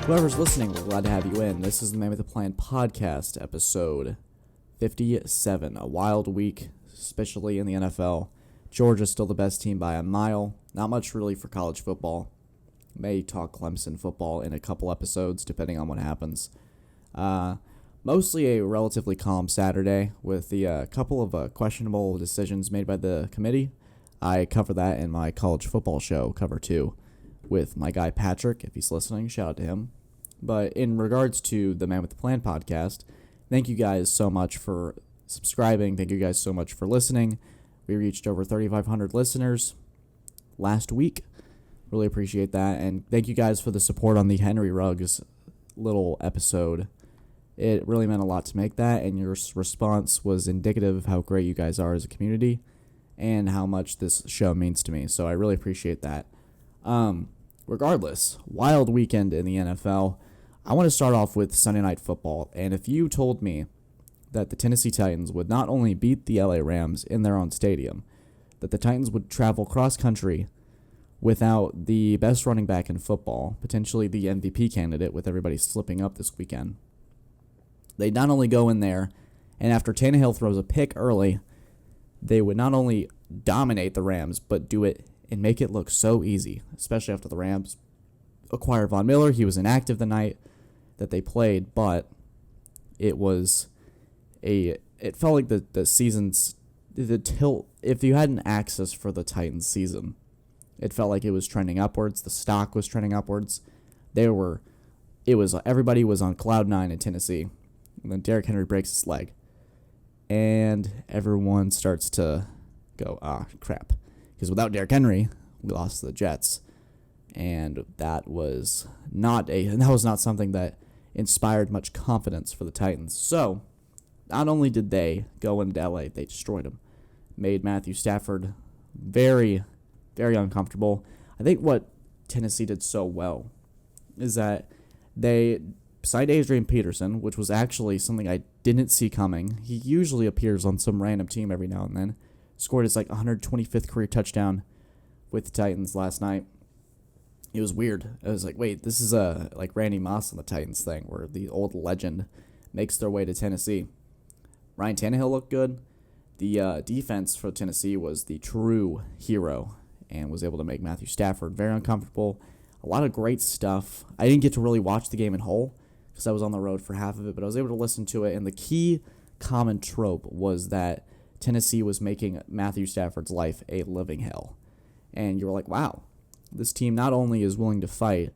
Whoever's listening, we're glad to have you in. This is the Man with the Plan podcast, episode 57. A wild week, especially in the NFL. Georgia's still the best team by a mile. Not much really for college football. May talk Clemson football in a couple episodes, depending on what happens. Mostly a relatively calm Saturday with the couple of questionable decisions made by the committee. I cover that in my college football show, Cover 2, with my guy Patrick. If he's listening, shout out to him. But in regards to the Man with the Plan podcast, thank you guys so much for subscribing. Thank you guys so much for listening. We reached over 3,500 listeners last week. Really appreciate that. And thank you guys for the support on the Henry Ruggs little episode. It really meant a lot to make that, and your response was indicative of how great you guys are as a community and how much this show means to me. So I really appreciate that. Regardless, wild weekend in the NFL. I want to start off with Sunday Night Football, and if you told me that the Tennessee Titans would not only beat the LA Rams in their own stadium, that the Titans would travel cross-country without the best running back in football, potentially the MVP candidate with everybody slipping up this weekend, they not only go in there, and after Tannehill throws a pick early, they would not only dominate the Rams, but do it and make it look so easy, especially after the Rams acquired Von Miller. He was inactive the night that they played, but it felt like the season's, the tilt, if you had an axis for the Titans season, it felt like it was trending upwards. The stock was trending upwards. Everybody was on cloud nine in Tennessee. And then Derrick Henry breaks his leg. And everyone starts to go, crap. Because without Derrick Henry, we lost to the Jets. And that was not something that inspired much confidence for the Titans. So, not only did they go into LA, they destroyed him. Made Matthew Stafford very, very uncomfortable. I think what Tennessee did so well is that they signed Adrian Peterson, which was actually something I didn't see coming. He usually appears on some random team every now and then. Scored his 125th career touchdown with the Titans last night. It was weird. I was like, wait, this is like Randy Moss on the Titans thing, where the old legend makes their way to Tennessee. Ryan Tannehill looked good. The defense for Tennessee was the true hero and was able to make Matthew Stafford very uncomfortable. A lot of great stuff. I didn't get to really watch the game in whole because I was on the road for half of it, but I was able to listen to it, and the key common trope was that Tennessee was making Matthew Stafford's life a living hell. And you were like, wow, this team not only is willing to fight,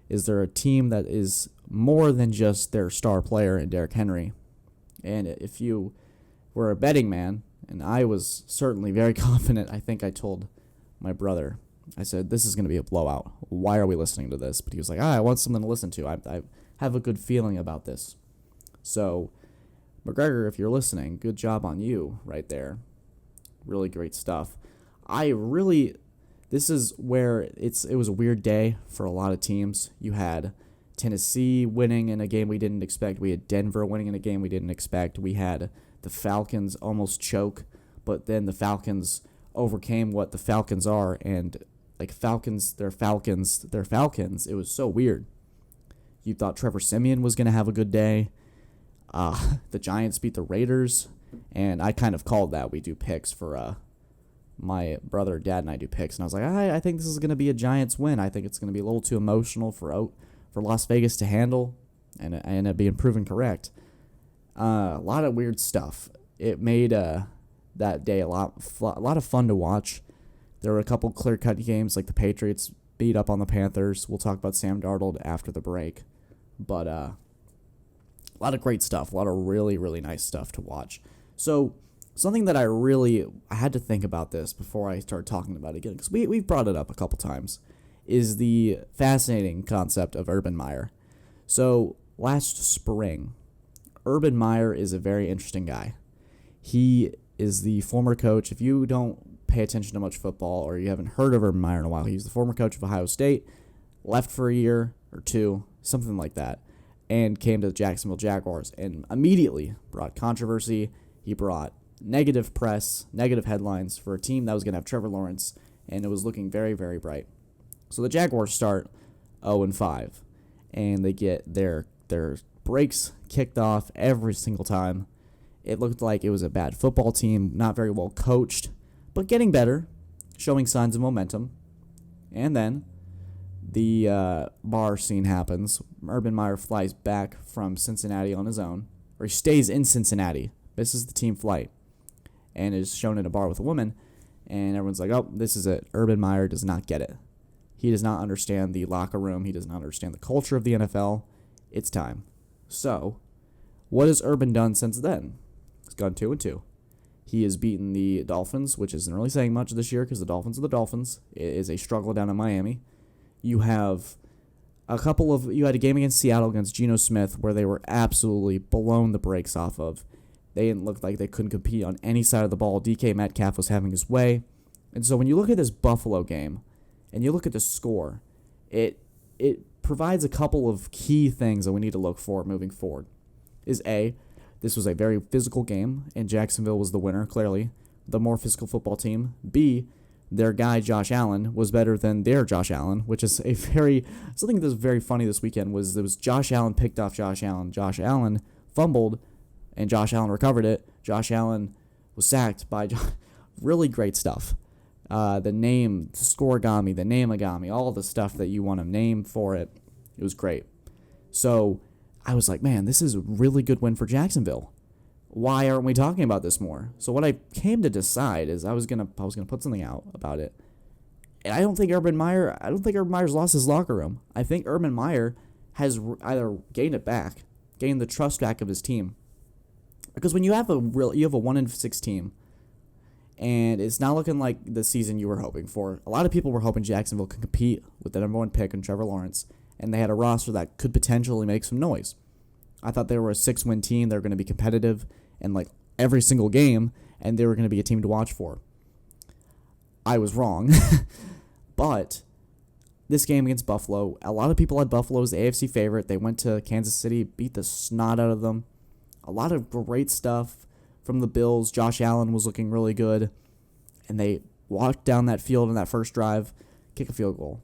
is there a team that is more than just their star player in Derrick Henry. And if you were a betting man, and I was certainly very confident, I think I told my brother, I said, this is going to be a blowout. Why are we listening to this? But he was like, I want something to listen to. I have a good feeling about this. So, McGregor, if you're listening, good job on you right there. Really great stuff. This is where it was a weird day for a lot of teams. You had Tennessee winning in a game we didn't expect. We had Denver winning in a game we didn't expect. We had the Falcons almost choke, but then the Falcons overcame what the Falcons are, and like Falcons, they're Falcons, they're Falcons. It was so weird. You thought Trevor Siemian was going to have a good day. The Giants beat the Raiders, and I kind of called that. We do picks for my brother, dad, and I do picks, and I was like, I think this is going to be a Giants win. I think it's going to be a little too emotional for Las Vegas to handle, and I ended up being proven correct. A lot of weird stuff. It made that day a lot of fun to watch. There were a couple clear-cut games, like the Patriots beat up on the Panthers. We'll talk about Sam Darnold after the break, but a lot of great stuff, a lot of really, really nice stuff to watch. So something that I had to think about this before I started talking about it again, because we've brought it up a couple times, is the fascinating concept of Urban Meyer. So last spring, Urban Meyer is a very interesting guy. He is the former coach. If you don't pay attention to much football or you haven't heard of Urban Meyer in a while, he's the former coach of Ohio State, left for a year or two, something like that, and came to the Jacksonville Jaguars and immediately brought controversy. He brought negative press, negative headlines for a team that was going to have Trevor Lawrence, and it was looking very, very bright. So the Jaguars start 0-5. and they get their breaks kicked off every single time. It looked like it was a bad football team, not very well coached, but getting better, showing signs of momentum. And then the bar scene happens. Urban Meyer flies back from Cincinnati on his own, or he stays in Cincinnati, misses the team flight, and is shown in a bar with a woman, and everyone's like, oh, this is it. Urban Meyer does not get it. He does not understand the locker room. He does not understand the culture of the NFL. It's time. So, what has Urban done since then? He's gone 2-2. He has beaten the Dolphins, which isn't really saying much this year because the Dolphins are the Dolphins. It is a struggle down in Miami. You have you had a game against Seattle against Geno Smith where they were absolutely blown the brakes off of. They didn't look like they couldn't compete on any side of the ball. DK Metcalf was having his way. And so when you look at this Buffalo game and you look at the score, it provides a couple of key things that we need to look for moving forward. Is A, this was a very physical game, and Jacksonville was the winner, clearly, the more physical football team. B, their guy Josh Allen was better than their Josh Allen, which is something that was very funny this weekend was Josh Allen picked off Josh Allen. Josh Allen fumbled, and Josh Allen recovered it. Josh Allen was sacked by really great stuff. The scoregami, the nameagami, all the stuff that you want to name for it. It was great. So I was like, man, this is a really good win for Jacksonville. Why aren't we talking about this more? So what I came to decide is I was gonna put something out about it. And I don't think Urban Meyer's lost his locker room. I think Urban Meyer has either gained the trust back of his team. Because when you have a 1-6 team, and it's not looking like the season you were hoping for. A lot of people were hoping Jacksonville could compete with the number 1 pick in Trevor Lawrence, and they had a roster that could potentially make some noise. I thought they were a 6-win team. They were going to be competitive in like every single game, and they were going to be a team to watch for. I was wrong. But this game against Buffalo, a lot of people had Buffalo as the AFC favorite. They went to Kansas City, beat the snot out of them. A lot of great stuff from the Bills. Josh Allen was looking really good, and they walked down that field in that first drive, kick a field goal.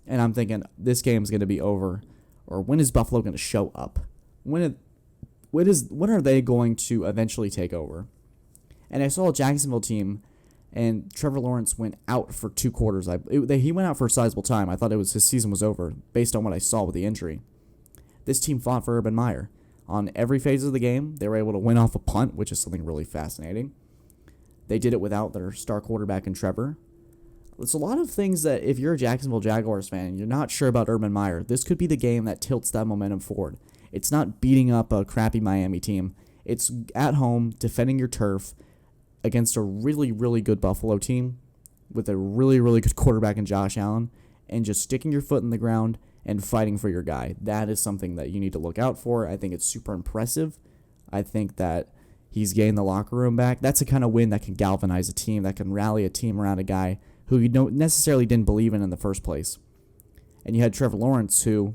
And I'm thinking, this game's going to be over, or when is Buffalo going to show up? When are they going to eventually take over? And I saw a Jacksonville team, and Trevor Lawrence went out for 2 quarters. He went out for a sizable time. I thought his season was over based on what I saw with the injury. This team fought for Urban Meyer. On every phase of the game, they were able to win off a punt, which is something really fascinating. They did it without their star quarterback in Trevor. It's a lot of things that if you're a Jacksonville Jaguars fan and you're not sure about Urban Meyer, this could be the game that tilts that momentum forward. It's not beating up a crappy Miami team. It's at home, defending your turf against a really, really good Buffalo team with a really, really good quarterback in Josh Allen, and just sticking your foot in the ground and fighting for your guy. That is something that you need to look out for. I think it's super impressive. I think that he's gained the locker room back. That's the kind of win that can galvanize a team, that can rally a team around a guy who you necessarily didn't believe in the first place. And you had Trevor Lawrence, who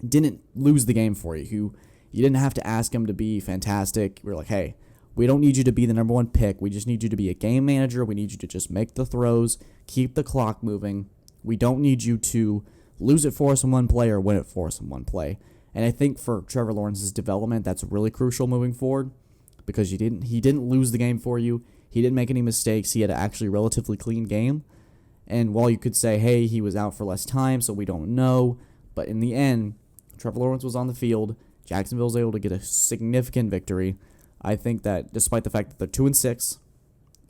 didn't lose the game for you, who you didn't have to ask him to be fantastic. We're like, hey, we don't need you to be the number 1 pick. We just need you to be a game manager. We need you to just make the throws, keep the clock moving. We don't need you to lose it for us in one play or win it for us in one play. And I think for Trevor Lawrence's development, that's really crucial moving forward, because he didn't lose the game for you. He didn't make any mistakes. He had an actually relatively clean game. And while you could say, hey, he was out for less time, so we don't know, but in the end, Trevor Lawrence was on the field. Jacksonville was able to get a significant victory. I think that despite the fact that they're 2-6,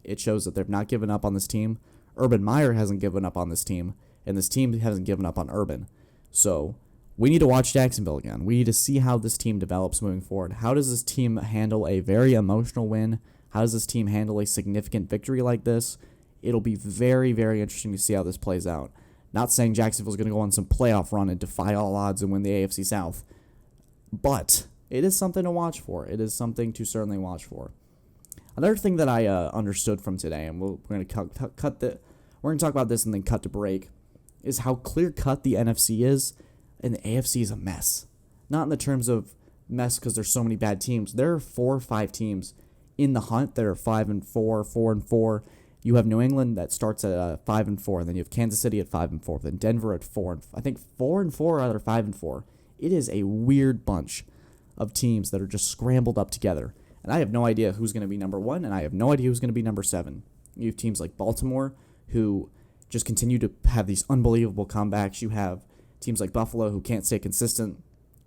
it shows that they've not given up on this team. Urban Meyer hasn't given up on this team, and this team hasn't given up on Urban. So we need to watch Jacksonville again. We need to see how this team develops moving forward. How does this team handle a very emotional win? How does this team handle a significant victory like this? It'll be very, very interesting to see how this plays out. Not saying Jacksonville's going to go on some playoff run and defy all odds and win the AFC South, but it is something to watch for. It is something to certainly watch for. Another thing that I understood from today, and we're going to we're going to talk about this and then cut to break, is how clear-cut the NFC is, and the AFC is a mess. Not in the terms of mess because there's so many bad teams. There are 4 or 5 teams in the hunt that are 5-4, 4-4. You have New England that starts at 5-4, and then you have Kansas City at 5-4, then Denver at 4. I think 4-4 or either 5-4. It is a weird bunch of teams that are just scrambled up together. And I have no idea who's going to be number 1, and I have no idea who's going to be number 7. You have teams like Baltimore, who just continue to have these unbelievable comebacks. You have teams like Buffalo, who can't stay consistent.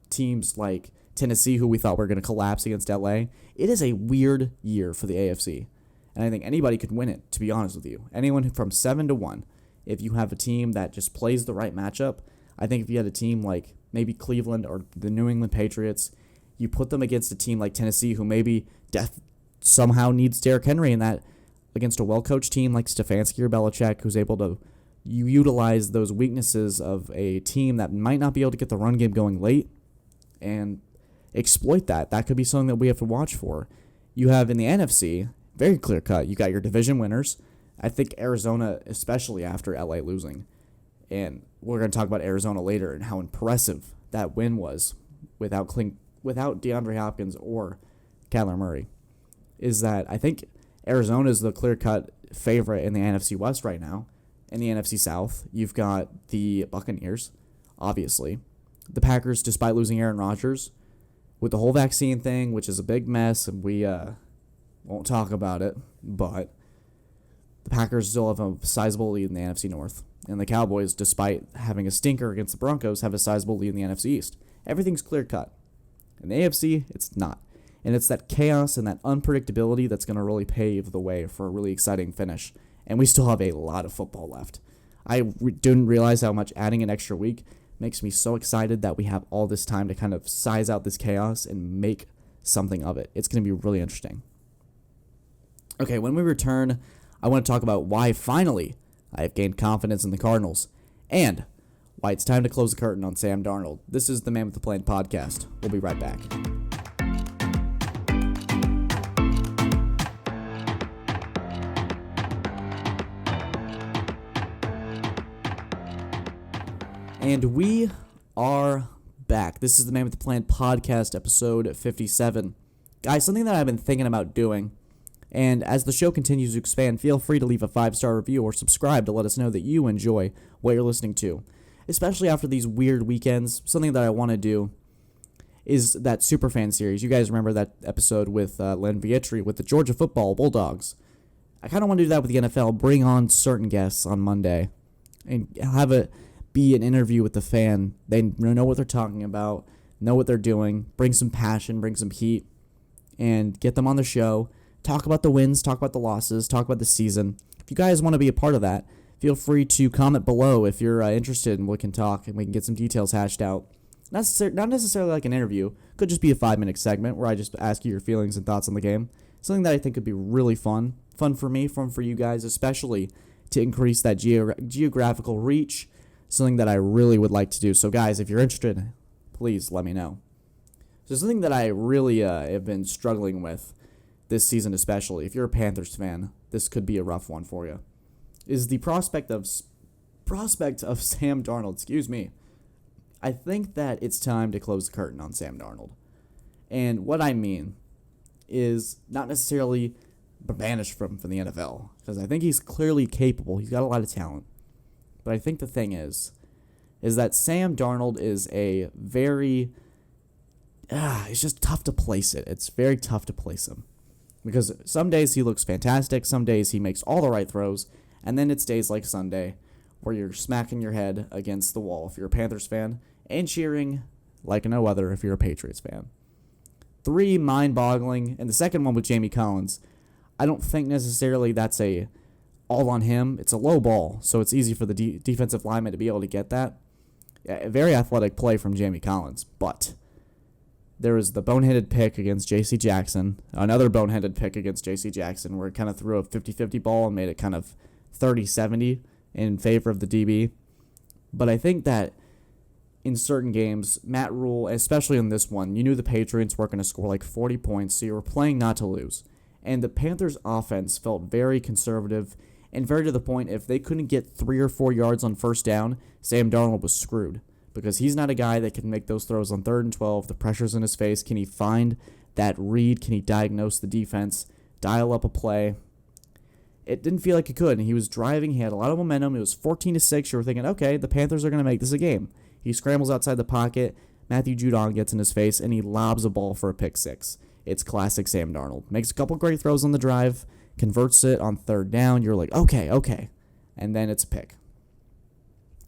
Teams like Tennessee, who we thought were going to collapse against LA. It is a weird year for the AFC. And I think anybody could win it, to be honest with you. Anyone from 7-1, if you have a team that just plays the right matchup. I think if you had a team like maybe Cleveland or the New England Patriots, you put them against a team like Tennessee, who maybe somehow needs Derrick Henry, in that against a well-coached team like Stefanski or Belichick, who's able to utilize those weaknesses of a team that might not be able to get the run game going late and exploit that. That could be something that we have to watch for. You have in the NFC, very clear cut, you got your division winners. I think Arizona, especially after LA losing, and we're going to talk about Arizona later and how impressive that win was without DeAndre Hopkins or Kyler Murray, is that I think Arizona is the clear-cut favorite in the NFC West right now. In the NFC South, you've got the Buccaneers, obviously. The Packers, despite losing Aaron Rodgers, with the whole vaccine thing, which is a big mess, and we won't talk about it, but the Packers still have a sizable lead in the NFC North. And the Cowboys, despite having a stinker against the Broncos, have a sizable lead in the NFC East. Everything's clear-cut. In the AFC, it's not. And it's that chaos and that unpredictability that's going to really pave the way for a really exciting finish. And we still have a lot of football left. I didn't realize how much adding an extra week makes me so excited that we have all this time to kind of size out this chaos and make something of it. It's going to be really interesting. Okay, when we return, I want to talk about why finally I have gained confidence in the Cardinals and why it's time to close the curtain on Sam Darnold. This is the Man with the Plan podcast. We'll be right back. And we are back. This is the Man with the Plan podcast, episode 57. Guys, something that I've been thinking about doing, and as the show continues to expand, feel free to leave a 5-star review or subscribe to let us know that you enjoy what you're listening to. Especially after these weird weekends, something that I want to do is that Superfan series. You guys remember that episode with Len Vietri with the Georgia football Bulldogs. I kind of want to do that with the NFL, bring on certain guests on Monday, and have it be an interview with the fan. They know what they're talking about, know what they're doing, bring some passion, bring some heat, and get them on the show. Talk about the wins, talk about the losses, talk about the season. If you guys want to be a part of that, feel free to comment below if you're interested, and we can talk and we can get some details hashed out. Not necessarily like an interview. Could just be a 5-minute segment where I just ask you your feelings and thoughts on the game. Something that I think could be really fun. Fun for me, fun for you guys, especially to increase that geographical reach. Something that I really would like to do. So guys, if you're interested, please let me know. So something that I really have been struggling with this season, especially if you're a Panthers fan, this could be a rough one for you, is the prospect of Sam Darnold. I think that it's time to close the curtain on Sam Darnold. And what I mean is not necessarily banished from the NFL, because I think he's clearly capable. He's got a lot of talent. But I think the thing is that Sam Darnold is a very, it's just tough to place it. It's very tough to place him. Because some days he looks fantastic, some days he makes all the right throws, and then it's days like Sunday where you're smacking your head against the wall if you're a Panthers fan, and cheering like no other if you're a Patriots fan. 3 mind-boggling, and the second one with Jamie Collins, I don't think necessarily that's all on him. It's a low ball, so it's easy for the defensive lineman to be able to get that. A very athletic play from Jamie Collins, but there was the boneheaded pick against J.C. Jackson, another boneheaded pick against J.C. Jackson, where it kind of threw a 50-50 ball and made it kind of 30-70 in favor of the DB. But I think that in certain games, Matt Rule, especially in this one, you knew the Patriots were going to score like 40 points, so you were playing not to lose. And the Panthers' offense felt very conservative and very to the point, if they couldn't get 3 or 4 yards on first down, Sam Darnold was screwed. Because he's not a guy that can make those throws on 3rd and 12. The pressure's in his face. Can he find that read? Can he diagnose the defense? Dial up a play? It didn't feel like he could. And he was driving. He had a lot of momentum. It was 14-6. You were thinking, okay, the Panthers are going to make this a game. He scrambles outside the pocket, Matthew Judon gets in his face, and he lobs a ball for a pick six. It's classic Sam Darnold. Makes a couple great throws on the drive, converts it on third down. You're like, okay. And then it's a pick.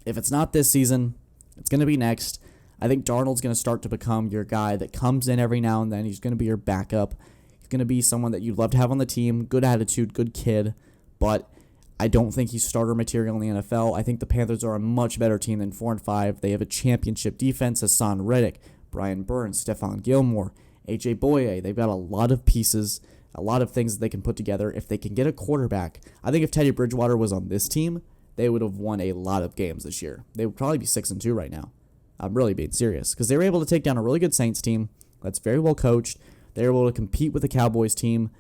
If it's not this season, it's going to be next. I think Darnold's going to start to become your guy that comes in every now and then. He's going to be your backup. He's going to be someone that you'd love to have on the team. Good attitude, good kid. But I don't think he's starter material in the NFL. I think the Panthers are a much better team than 4-5. They have a championship defense. Hassan Reddick, Brian Burns, Stephon Gilmore, A.J. Boye. They've got a lot of pieces, a lot of things that they can put together. If they can get a quarterback, I think if Teddy Bridgewater was on this team, they would have won a lot of games this year. They would probably be 6-2 right now. I'm really being serious because they were able to take down a really good Saints team that's very well coached. They were able to compete with the Cowboys team.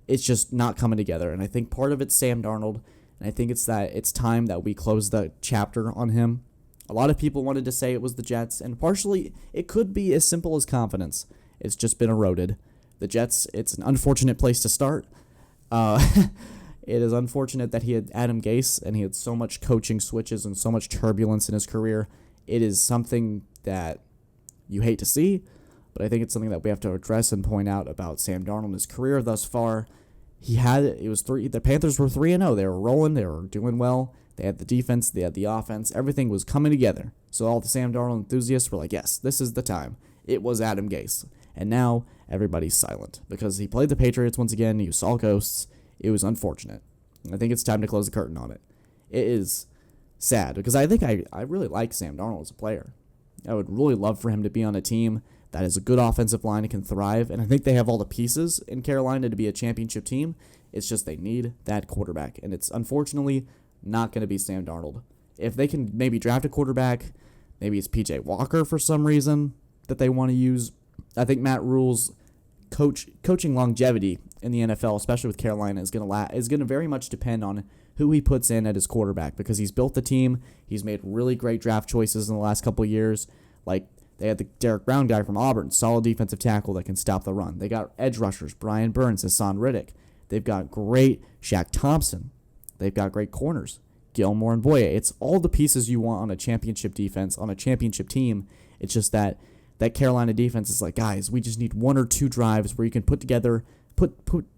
It's just not coming together, and I think part of it's Sam Darnold, and I think it's that it's time that we close the chapter on him. A lot of people wanted to say it was the Jets, and partially it could be as simple as confidence. It's just been eroded. The Jets, it's an unfortunate place to start. It is unfortunate that he had Adam Gase and he had so much coaching switches and so much turbulence in his career. It is something that you hate to see, but I think it's something that we have to address and point out about Sam Darnold in his career thus far. The Panthers were 3-0. They were rolling. They were doing well. They had the defense. They had the offense. Everything was coming together. So all the Sam Darnold enthusiasts were like, yes, this is the time. It was Adam Gase. And now everybody's silent because he played the Patriots once again. You saw ghosts. It was unfortunate. I think it's time to close the curtain on it. It is sad because I think I really like Sam Darnold as a player. I would really love for him to be on a team that has a good offensive line and can thrive, and I think they have all the pieces in Carolina to be a championship team. It's just they need that quarterback, and it's unfortunately not going to be Sam Darnold. If they can maybe draft a quarterback, maybe it's P.J. Walker for some reason that they want to use. I think Matt Rule's coaching longevity in the NFL, especially with Carolina, is going to very much depend on who he puts in at his quarterback because he's built the team. He's made really great draft choices in the last couple of years. Like they had the Derek Brown guy from Auburn, solid defensive tackle that can stop the run. They got edge rushers, Brian Burns, Hassan Reddick. They've got great Shaq Thompson. They've got great corners, Gilmore and Boye. It's all the pieces you want on a championship defense, on a championship team. It's just that Carolina defense is like, guys, we just need one or two drives where you can put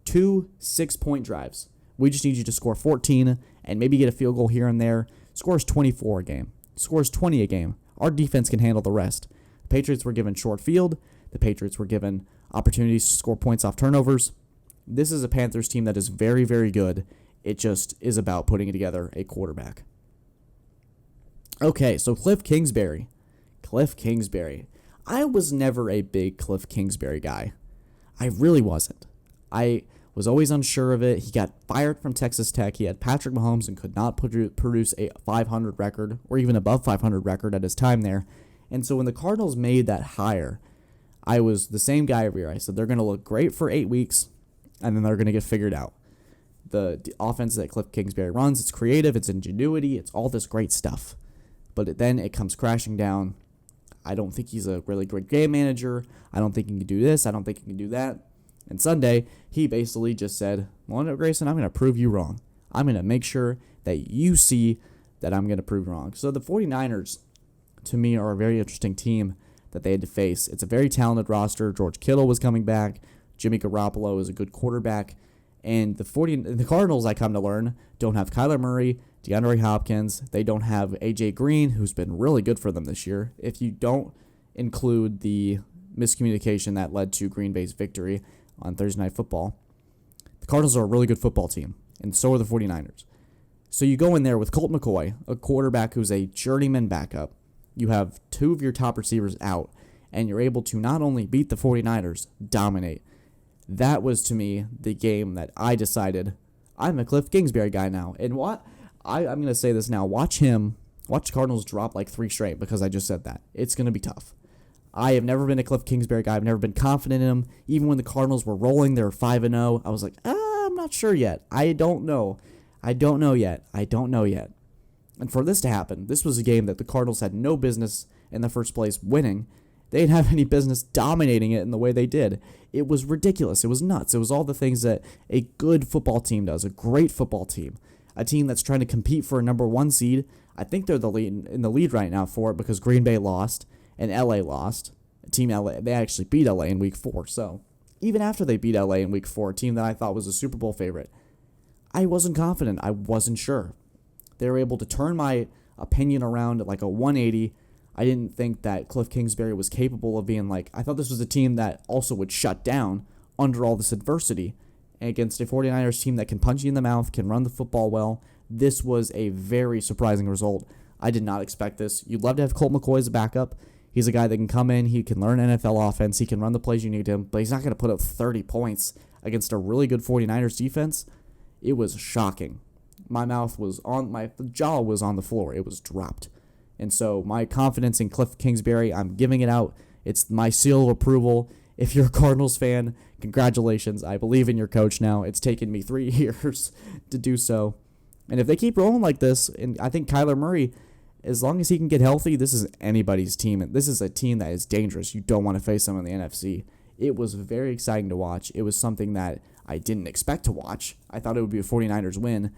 two 6-point drives. We just need you to score 14 and maybe get a field goal here and there. Scores 24 a game. Scores 20 a game. Our defense can handle the rest. The Patriots were given short field. The Patriots were given opportunities to score points off turnovers. This is a Panthers team that is very, very good. It just is about putting together a quarterback. Okay, so Cliff Kingsbury. I was never a big Cliff Kingsbury guy. I really wasn't. I was always unsure of it. He got fired from Texas Tech. He had Patrick Mahomes and could not produce a 500 record or even above 500 record at his time there. And so when the Cardinals made that hire, I was the same guy every year. I said they're going to look great for 8 weeks, and then they're going to get figured out. The offense that Cliff Kingsbury runs, it's creative, it's ingenuity, it's all this great stuff. But then it comes crashing down. I don't think he's a really great game manager. I don't think he can do this. I don't think he can do that. And Sunday, he basically just said, well, no, Grayson, I'm going to prove you wrong. I'm going to make sure that you see that I'm going to prove wrong. So the 49ers, to me, are a very interesting team that they had to face. It's a very talented roster. George Kittle was coming back. Jimmy Garoppolo is a good quarterback. And the Cardinals, I come to learn, don't have Kyler Murray, DeAndre Hopkins. They don't have A.J. Green, who's been really good for them this year. If you don't include the miscommunication that led to Green Bay's victory on Thursday Night Football, the Cardinals are a really good football team, and so are the 49ers. So you go in there with Colt McCoy, a quarterback who's a journeyman backup. You have 2 of your top receivers out, and you're able to not only beat the 49ers, dominate. That was, to me, the game that I decided I'm a Cliff Kingsbury guy now. And I'm going to say this now. Watch the Cardinals drop like 3 straight because I just said that. It's going to be tough. I have never been a Cliff Kingsbury guy. I've never been confident in him. Even when the Cardinals were rolling, they were 5-0. I was like, I'm not sure yet. I don't know yet. And for this to happen, this was a game that the Cardinals had no business in the first place winning. They didn't have any business dominating it in the way they did. It was ridiculous. It was nuts. It was all the things that a good football team does, a great football team, a team that's trying to compete for a number 1 seed. I think they're in the lead right now for it because Green Bay lost and LA lost. Team LA, they actually beat LA in week 4. So even after they beat LA in week 4, a team that I thought was a Super Bowl favorite, I wasn't confident. I wasn't sure. They were able to turn my opinion around at like a 180. I didn't think that Cliff Kingsbury was capable of being I thought this was a team that also would shut down under all this adversity. And against a 49ers team that can punch you in the mouth, can run the football well, this was a very surprising result. I did not expect this. You'd love to have Colt McCoy as a backup. He's a guy that can come in, he can learn NFL offense, he can run the plays you need him, but he's not going to put up 30 points against a really good 49ers defense. It was shocking. My jaw was on the floor. It was dropped. And so my confidence in Cliff Kingsbury, I'm giving it out. It's my seal of approval. If you're a Cardinals fan, congratulations. I believe in your coach now. It's taken me 3 years to do so. And if they keep rolling like this, and I think Kyler Murray, as long as he can get healthy, this is anybody's team. And this is a team that is dangerous. You don't want to face them in the NFC. It was very exciting to watch. It was something that I didn't expect to watch. I thought it would be a 49ers win.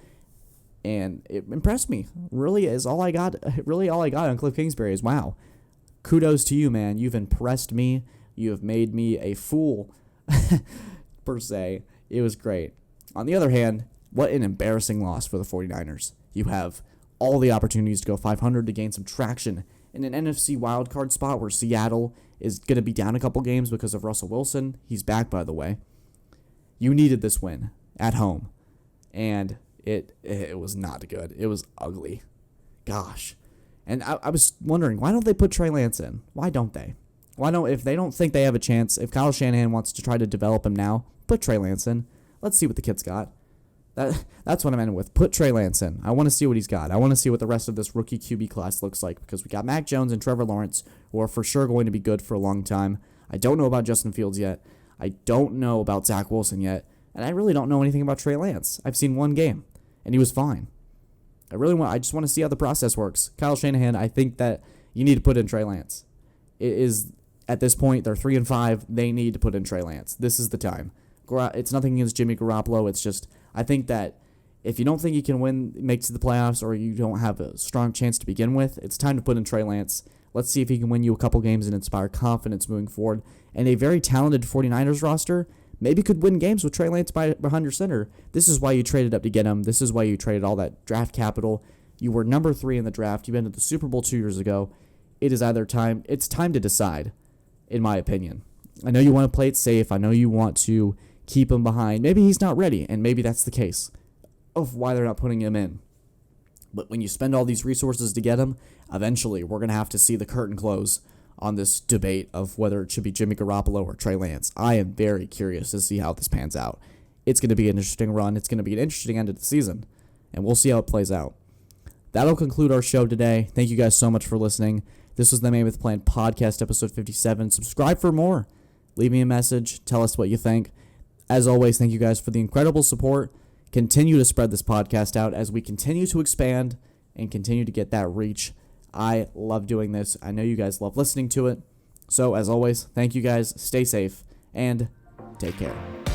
And it impressed me. Really, all I got on Cliff Kingsbury is, wow, kudos to you, man. You've impressed me. You have made me a fool, per se. It was great. On the other hand, what an embarrassing loss for the 49ers. You have all the opportunities to go 500 to gain some traction in an NFC wildcard spot where Seattle is going to be down a couple games because of Russell Wilson. He's back, by the way. You needed this win at home, and it was not good. It was ugly. Gosh. And I was wondering, why don't they put Trey Lance in? Why don't they? If they don't think they have a chance, if Kyle Shanahan wants to try to develop him now, put Trey Lance in. Let's see what the kid's got. That's what I'm ending with. Put Trey Lance in. I want to see what he's got. I want to see what the rest of this rookie QB class looks like, because we got Mac Jones and Trevor Lawrence, who are for sure going to be good for a long time. I don't know about Justin Fields yet. I don't know about Zach Wilson yet. And I really don't know anything about Trey Lance. I've seen one game, and he was fine. I just want to see how the process works. Kyle Shanahan, I think that you need to put in Trey Lance. It is, at this point, they're 3-5. They need to put in Trey Lance. This is the time. It's nothing against Jimmy Garoppolo. It's just, I think that if you don't think you can make to the playoffs, or you don't have a strong chance to begin with, it's time to put in Trey Lance. Let's see if he can win you a couple games and inspire confidence moving forward. And a very talented 49ers roster maybe could win games with Trey Lance behind your center. This is why you traded up to get him. This is why you traded all that draft capital. You were number 3 in the draft. You've been to the Super Bowl 2 years ago. It's time to decide, in my opinion. I know you want to play it safe. I know you want to keep him behind. Maybe he's not ready, and maybe that's the case of why they're not putting him in. But when you spend all these resources to get him, eventually we're going to have to see the curtain close on this debate of whether it should be Jimmy Garoppolo or Trey Lance. I am very curious to see how this pans out. It's going to be an interesting run. It's going to be an interesting end of the season, and we'll see how it plays out. That'll conclude our show today. Thank you guys so much for listening. This was the Mammoth Plan Podcast, episode 57. Subscribe for more. Leave me a message. Tell us what you think. As always, thank you guys for the incredible support. Continue to spread this podcast out as we continue to expand and continue to get that reach. I love doing this. I know you guys love listening to it. So, as always, thank you guys. Stay safe and take care.